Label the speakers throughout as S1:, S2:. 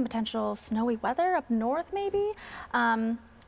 S1: potential snowy weather up north, maybe.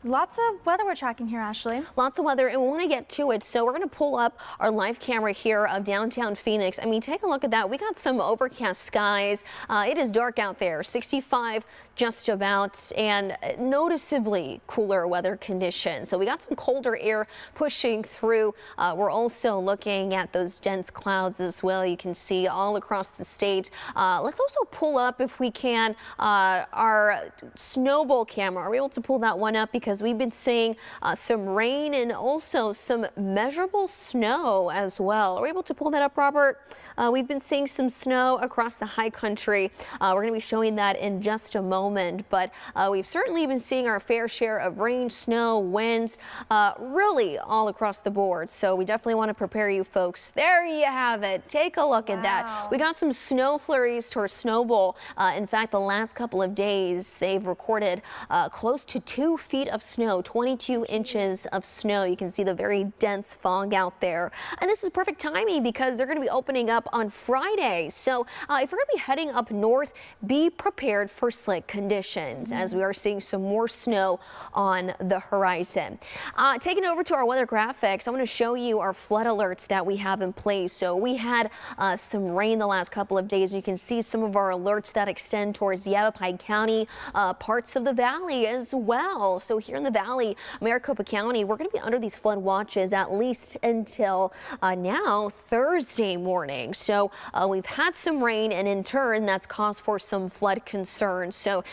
S1: Lots of weather we're tracking here, Ashley.
S2: Lots of weather, and we want to get to it. So we're going to pull up our live camera here of downtown Phoenix. I mean, take a look at that. We got some overcast skies. It is dark out there, 65 just about, and noticeably cooler weather conditions. So we got some colder air pushing through. We're also looking at those dense clouds as well. You can see all across the state. Let's also pull up, if we can, our snowball camera. Are we able to pull that one up? Because we've been seeing some rain and also some measurable snow as well. Are we able to pull that up, Robert? We've been seeing some snow across the high country. We're going to be showing that in just a moment, but we've certainly been seeing our fair share of rain, snow, winds, really all across the board. So we definitely want to prepare you folks. There you have it. Take a look at that. We got some snow flurries to our snowball. In fact, the last couple of days, they've recorded close to 2 feet of snow, 22 inches of snow. You can see the very dense fog out there. And this is perfect timing because they're going to be opening up on Friday. So if you're going to be heading up north, be prepared for slick conditions as we are seeing some more snow on the horizon. Taking over to our weather graphics, I want to show you our flood alerts that we have in place. So we had some rain the last couple of days. You can see some of our alerts that extend towards Yavapai County, parts of the valley as well. So here in the valley, Maricopa County, we're going to be under these flood watches at least until now Thursday morning. So we've had some rain, and in turn that's caused for some flood concerns. So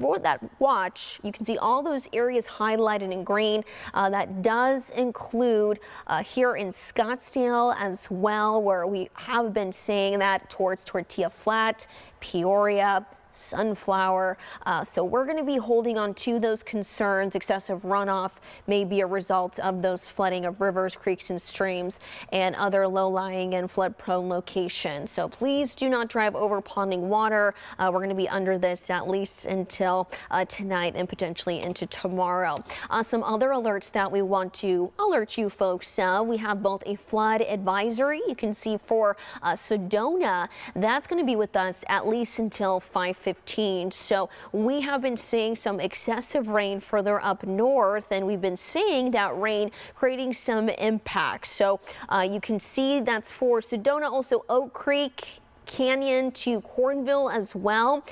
S2: for that watch, you can see all those areas highlighted in green. That does include here in Scottsdale as well, where we have been seeing that towards Tortilla Flat, Peoria, Sunflower. So we're going to be holding on to those concerns. Excessive runoff may be a result of those flooding of rivers, creeks, and streams, and other low-lying and flood-prone locations. So please do not drive over ponding water. We're going to be under this at least until tonight and potentially into tomorrow. Some other alerts that we want to alert you folks. We have both a flood advisory. You can see for Sedona, that's going to be with us at least until 5:15. So we have been seeing some excessive rain further up north, and we've been seeing that rain creating some impact. So you can see that's for Sedona, also Oak Creek, Canyon to Cornville as well.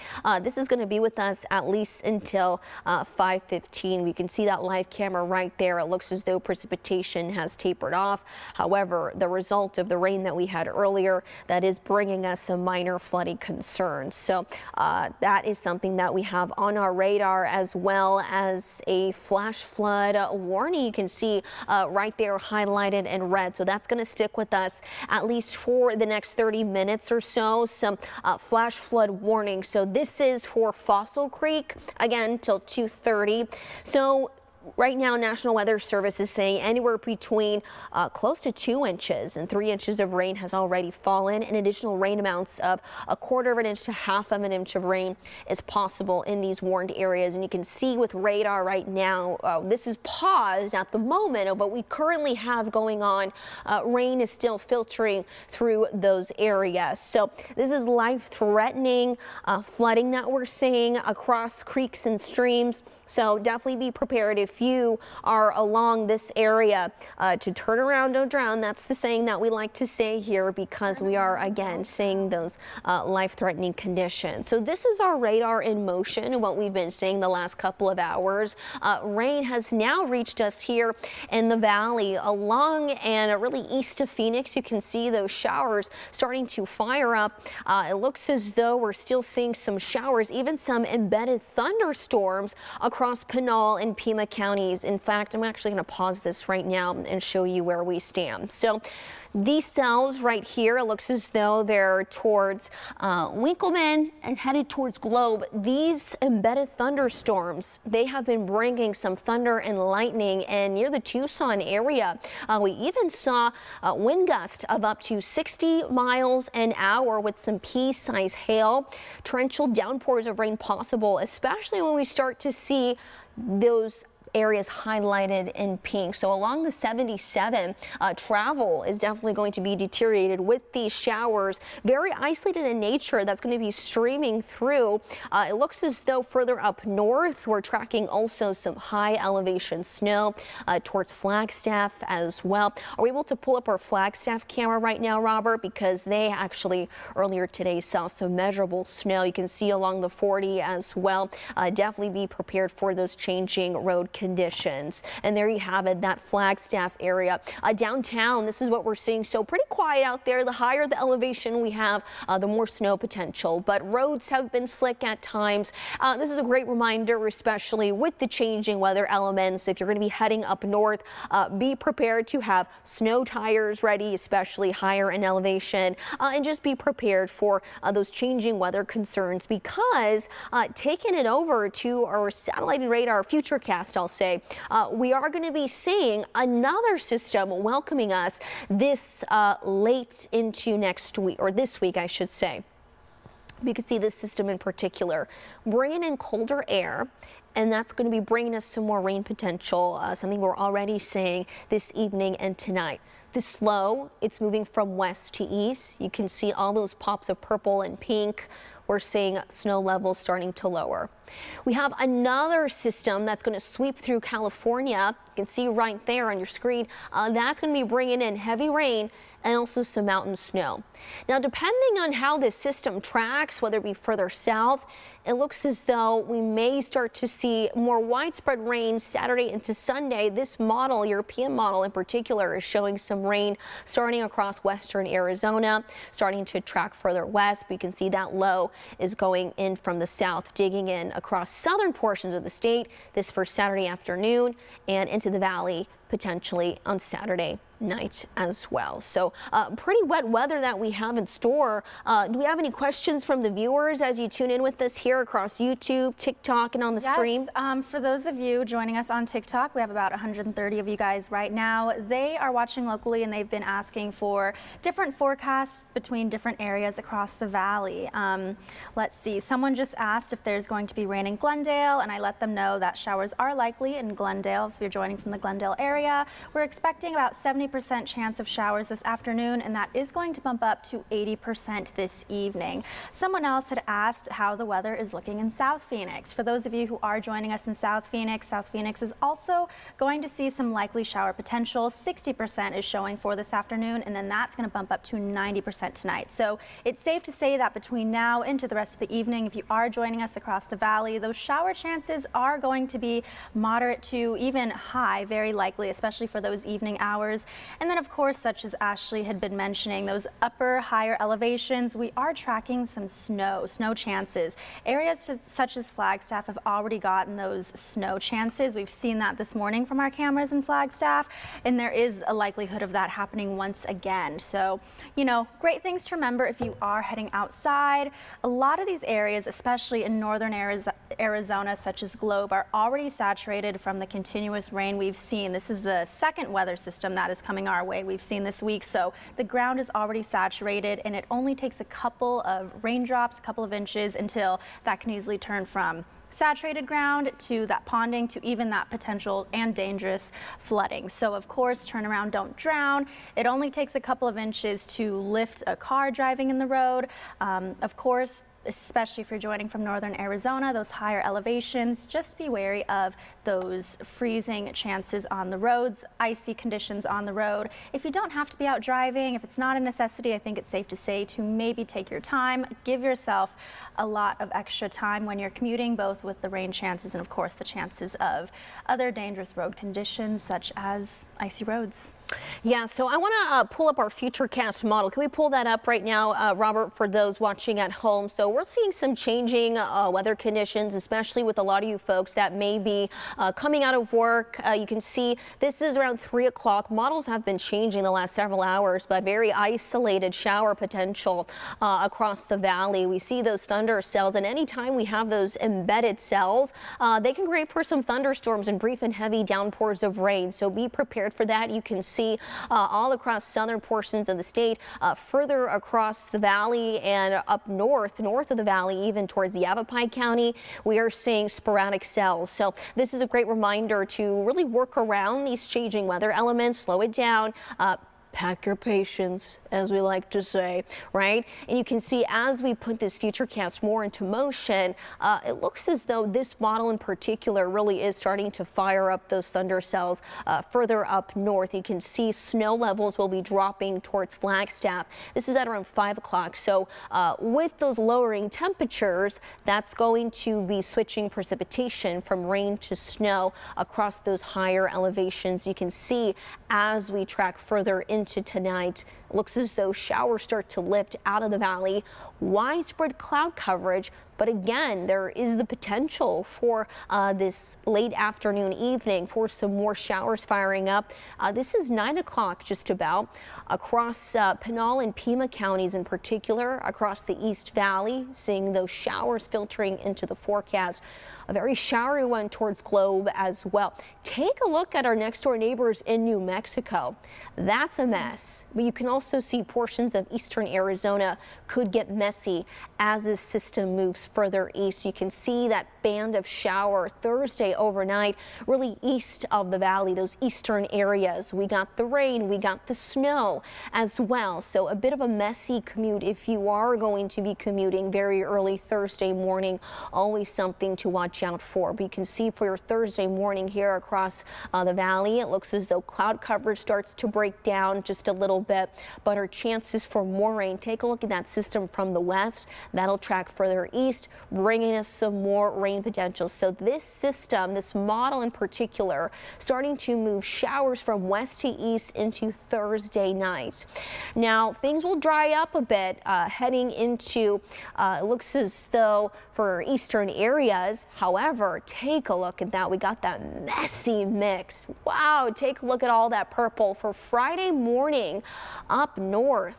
S2: This is going to be with us at least until 5:15. We can see that live camera right there. It looks as though precipitation has tapered off. However, the result of the rain that we had earlier, that is bringing us some minor flooding concerns. So that is something that we have on our radar, as well as a flash flood warning. You can see right there highlighted in red. So that's going to stick with us at least for the next 30 minutes or so. Some flash flood warning. So this is for Fossil Creek, again, till 2:30. So right now, National Weather Service is saying anywhere between close to 2 inches and 3 inches of rain has already fallen, and additional rain amounts of 1/4 of an inch to 1/2 of an inch of rain is possible in these warned areas. And you can see with radar right now, this is paused at the moment, but we currently have going on. Rain is still filtering through those areas. So this is life-threatening flooding that we're seeing across creeks and streams. So definitely be prepared if you are along this area to turn around, don't drown. That's the saying that we like to say here, because we are again seeing those life-threatening conditions. So this is our radar in motion and what we've been seeing the last couple of hours. Rain has now reached us here in the valley along and really east of Phoenix. You can see those showers starting to fire up. It looks as though we're still seeing some showers, even some embedded thunderstorms across Pinal and Pima counties. In fact, I'm actually going to pause this right now and show you where we stand. So these cells right here, it looks as though they're towards Winkleman and headed towards Globe. These embedded thunderstorms, they have been bringing some thunder and lightning, and near the Tucson area, we even saw wind gusts of up to 60 miles an hour with some pea-sized hail. Torrential downpours of rain possible, especially when we start to see those areas highlighted in pink. So along the 77, travel is definitely going to be deteriorated with these showers. Very isolated in nature. That's going to be streaming through. It looks as though further up north, we're tracking also some high elevation snow towards Flagstaff as well. Are we able to pull up our Flagstaff camera right now, Robert? Because they actually earlier today saw some measurable snow. You can see along the 40 as well. Definitely be prepared for those changing road conditions. And there you have it, that Flagstaff area. Downtown, this is what we're seeing. So pretty quiet out there. The higher the elevation we have, the more snow potential. But roads have been slick at times. This is a great reminder, especially with the changing weather elements. If you're going to be heading up north, be prepared to have snow tires ready, especially higher in elevation, and just be prepared for those changing weather concerns, because taking it over to our satellite and radar futurecast, I'll say, we are going to be seeing another system welcoming us this late into next week, or this week, I should say. You can see this system in particular bringing in colder air, and that's going to be bringing us some more rain potential, something we're already seeing this evening and tonight. This low, it's moving from west to east. You can see all those pops of purple and pink. We're seeing snow levels starting to lower. We have another system that's going to sweep through California. You can see right there on your screen. That's going to be bringing in heavy rain and also some mountain snow. Now, depending on how this system tracks, whether it be further south, it looks as though we may start to see more widespread rain Saturday into Sunday. This model, European model in particular, is showing some rain starting across western Arizona, starting to track further west. But you can see that low is going in from the south, digging in across southern portions of the state. This for Saturday afternoon and into the valley potentially on Saturday night as well. So pretty wet weather that we have in store. Do we have any questions from the viewers as you tune in with us here across YouTube, TikTok, and on the stream?
S1: For those of you joining us on TikTok, we have about 130 of you guys right now. They are watching locally, and they've been asking for different forecasts between different areas across the valley. Let's see. Someone just asked if there's going to be rain in Glendale, and I let them know that showers are likely in Glendale if you're joining from the Glendale area. We're expecting about 70% chance of showers this afternoon, and that is going to bump up to 80% this evening. Someone else had asked how the weather is looking in South Phoenix. For those of you who are joining us in South Phoenix is also going to see some likely shower potential. 60% is showing for this afternoon, and then that's going to bump up to 90% tonight. So it's safe to say that between now into the rest of the evening, if you are joining us across the valley, those shower chances are going to be moderate to even high, very likely, especially for those evening hours. And then, of course, such as Ashley had been mentioning, those upper, higher elevations, we are tracking some snow chances. Areas such as Flagstaff have already gotten those snow chances. We've seen that this morning from our cameras in Flagstaff, and there is a likelihood of that happening once again. So, you know, great things to remember if you are heading outside. A lot of these areas, especially in northern Arizona, such as Globe, are already saturated from the continuous rain we've seen. This is the second weather system that is coming our way we've seen this week. So the ground is already saturated, and it only takes a couple of raindrops, a couple of inches, until that can easily turn from saturated ground to that ponding to even that potential and dangerous flooding. So of course, turn around, don't drown. It only takes a couple of inches to lift a car driving in the road. Of course, especially if you're joining from northern Arizona, those higher elevations, just be wary of those freezing chances on the roads, icy conditions on the road. If you don't have to be out driving, if it's not a necessity, I think it's safe to say to maybe take your time, give yourself a lot of extra time when you're commuting, both with the rain chances and of course the chances of other dangerous road conditions such as icy roads.
S2: Yeah, so I want to pull up our Futurecast model. Can we pull that up right now, Robert, for those watching at home? So we're seeing some changing weather conditions, especially with a lot of you folks that may be coming out of work. You can see this is around 3 o'clock. Models have been changing the last several hours, but very isolated shower potential across the valley. We see those thunder cells, and anytime we have those embedded cells, they can create for some thunderstorms and brief and heavy downpours of rain. So be prepared for that. You can see all across southern portions of the state, further across the valley and up north north of the valley, even towards Yavapai County, we are seeing sporadic cells. So this is a great reminder to really work around these changing weather elements, slow it down. Pack your patience, as we like to say, right? And you can see as we put this futurecast more into motion, it looks as though this model in particular really is starting to fire up those thunder cells further up north. You can see snow levels will be dropping towards Flagstaff. This is at around 5 o'clock. So with those lowering temperatures, that's going to be switching precipitation from rain to snow across those higher elevations. You can see as we track further into tonight, it looks as though showers start to lift out of the valley. Widespread cloud coverage, but again, there is the potential for this late afternoon, evening for some more showers firing up. This is 9 o'clock just about across Pinal and Pima counties in particular, across the East Valley, seeing those showers filtering into the forecast. A very showery one towards Globe as well. Take a look at our next door neighbors in New Mexico. That's a mess, but you can also see portions of eastern Arizona could get messy as this system moves further east. You can see that band of shower Thursday overnight, really east of the valley, those eastern areas. We got the rain, we got the snow as well. So a bit of a messy commute if you are going to be commuting very early Thursday morning. Always something to watch out for. But you can see for your Thursday morning here across the valley, it looks as though cloud coverage starts to break down just a little bit, but our chances for more rain. Take a look at that system from the west. That'll track further east, bringing us some more rain potential. So this system, this model in particular, starting to move showers from west to east into Thursday night. Now things will dry up a bit heading into, it looks as though for eastern areas. However, take a look at that. We got that messy mix. Wow, take a look at all that purple for Friday morning up north.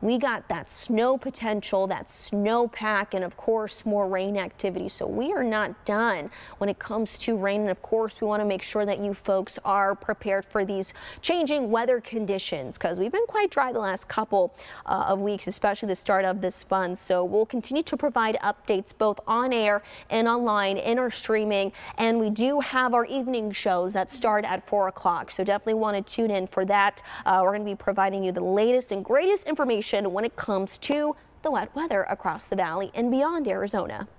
S2: We got that snow potential, that snowpack, and of course more rain activity. So we are not done when it comes to rain. And of course, we want to make sure that you folks are prepared for these changing weather conditions, because we've been quite dry the last couple of weeks, especially the start of this month. So we'll continue to provide updates both on air and online in our streaming. And we do have our evening shows that start at 4 o'clock. So definitely want to tune in for that. We're going to be providing you the latest and greatest information when it comes to the wet weather across the valley and beyond Arizona.